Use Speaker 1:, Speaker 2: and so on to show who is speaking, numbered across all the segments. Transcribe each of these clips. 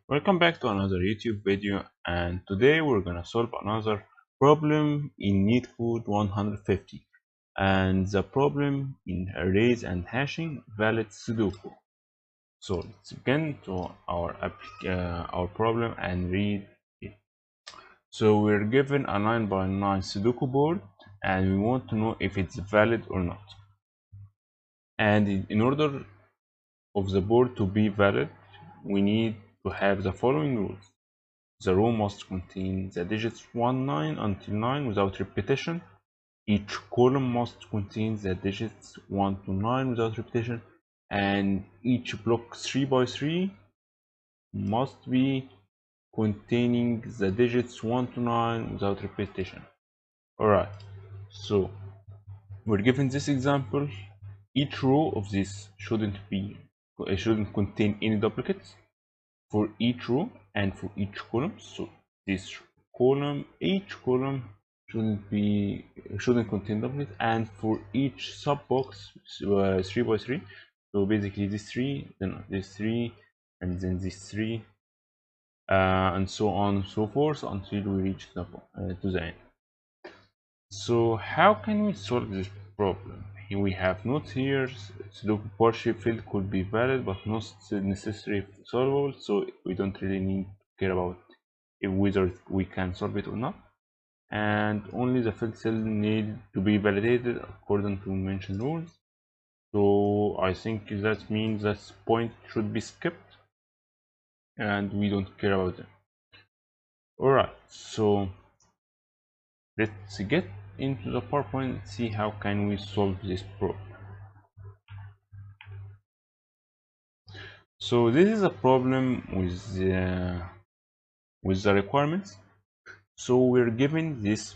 Speaker 1: Welcome back to another YouTube video, and today we're gonna solve another problem in NeetCode 150, and the problem in arrays and hashing valid Sudoku. So let's begin to our problem and read it. So we're given a 9 by 9 Sudoku board, and we want to know if it's valid or not. And in order of the board to be valid, we need to have the following rules. The row must contain the digits 1, 9 until 9 without repetition. Each column must contain the digits 1 to 9 without repetition. And each block 3 by 3 must be containing the digits 1 to 9 without repetition. Alright, so we're given this example. Each row of this shouldn't contain any duplicates for each row and for each column. So this each column shouldn't contain duplicates, and for each sub box 3 by 3. So basically this 3, then this 3, and then this 3, and so on and so forth until we reach to the end. So how can we solve this problem? Here we have notes here. Sudoku partial field could be valid but not necessarily solvable, so we don't really need to care about whether we can solve it or not. And only the field cell need to be validated according to mentioned rules. So I think that means that point should be skipped and we don't care about them. Alright, so let's get into the PowerPoint and see how can we solve this problem. So this is a problem with the requirements. So we're given this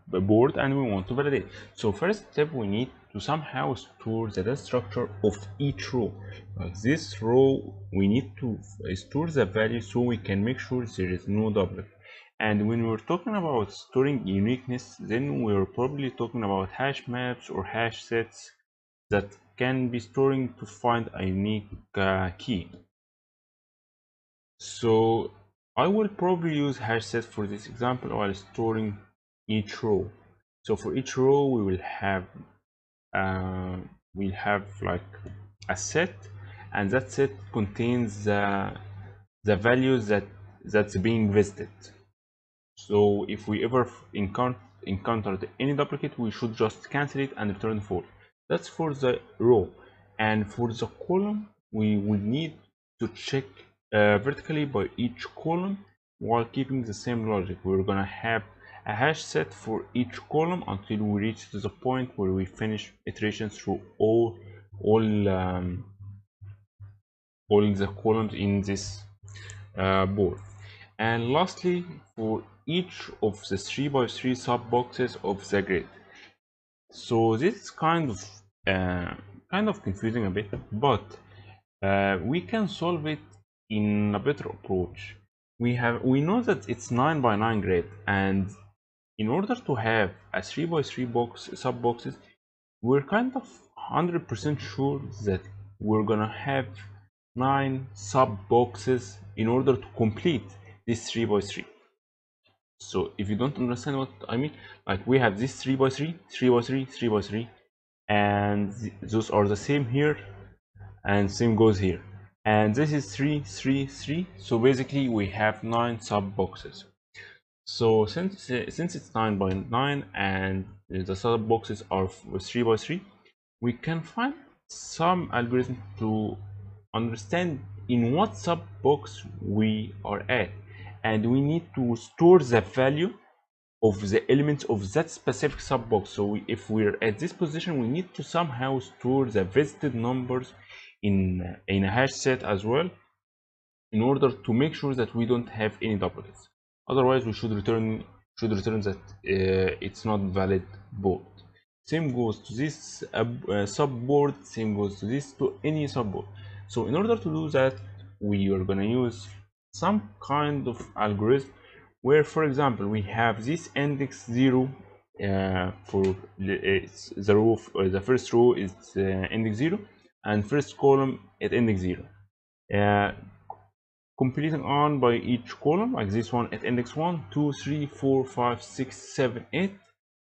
Speaker 1: board and we want to validate. So first step, we need to somehow store the data structure of each row. Like this row, we need to store the value so we can make sure there is no duplicate. And when we're talking about storing uniqueness, then we're probably talking about hash maps or hash sets that can be storing to find a unique key. So I will probably use hash set for this example while storing each row. So for each row we will have like a set, and that set contains the values that's being visited. So if we ever encountered any duplicate, we should just cancel it and return false. That's for the row. And for the column, we will need to check vertically by each column while keeping the same logic. We're gonna have a hash set for each column until we reach to the point where we finish iterations through all the columns in this board. And lastly, for each of the 3 by 3 sub boxes of the grid. So this is kind of confusing a bit, but we can solve it in a better approach. We know that it's 9 by 9 grid, and in order to have a 3 by 3 sub boxes, we're kind of 100% sure that we're gonna have 9 sub boxes in order to complete this 3 by 3. So if you don't understand what I mean, like we have this 3 by 3, 3 by 3, 3 by 3, and those are the same here, and same goes here. And this is 3, 3, 3. So basically we have 9 sub boxes. So since it's 9 by 9 and the sub boxes are 3 by 3, we can find some algorithm to understand in what sub box we are at, and we need to store the value of the elements of that specific sub box. So if we're at this position, we need to somehow store the visited numbers in a hash set as well, in order to make sure that we don't have any duplicates. Otherwise we should return that it's not valid board. Same goes to this subboard, same goes to this, to any subboard. So in order to do that, we are going to use some kind of algorithm where, for example, we have this index 0 for the row, the first row is index 0, and first column at index 0. uh, completing on by each column, like this one at index 1, 2, 3, 4, 5, 6, 7, 8,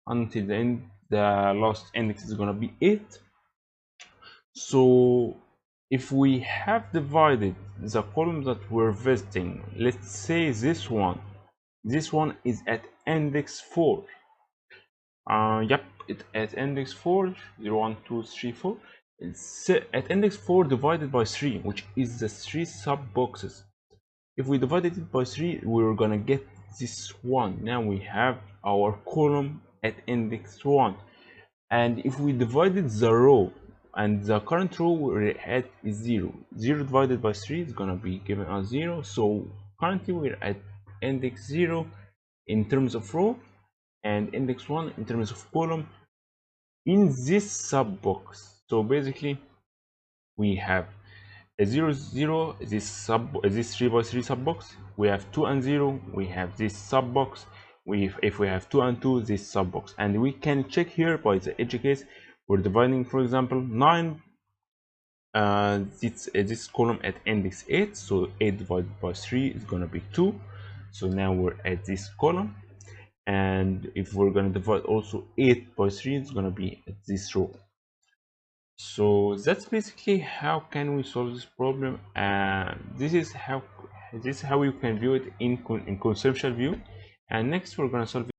Speaker 1: until the end. The last index is gonna be 8. So if we have divided the columns that we're visiting, let's say this one is at index 4. Yep, it at index 4, 0, 1, 2, 3, 4. It's at index 4 divided by 3, which is the 3 sub boxes. If we divided it by 3, we're gonna get this one. Now we have our column at index 1. And if we divided the row, and the current row we're at is 0. 0 divided by 3 is gonna be given us 0. So currently we're at index 0 in terms of row, and index 1 in terms of column in this sub box. So basically we have a 0, 0, this 3 by 3 sub box. We have 2 and 0, we have this sub box. If we have 2 and 2, this sub box. And we can check here by the edge case. We're dividing, for example, 9, this column at index 8. So 8 divided by 3 is gonna be 2. So now we're at this column. And if we're gonna divide also 8 by 3, it's gonna be at this row. So that's basically how can we solve this problem, and this is how you can view it in conceptual view. And next we're gonna solve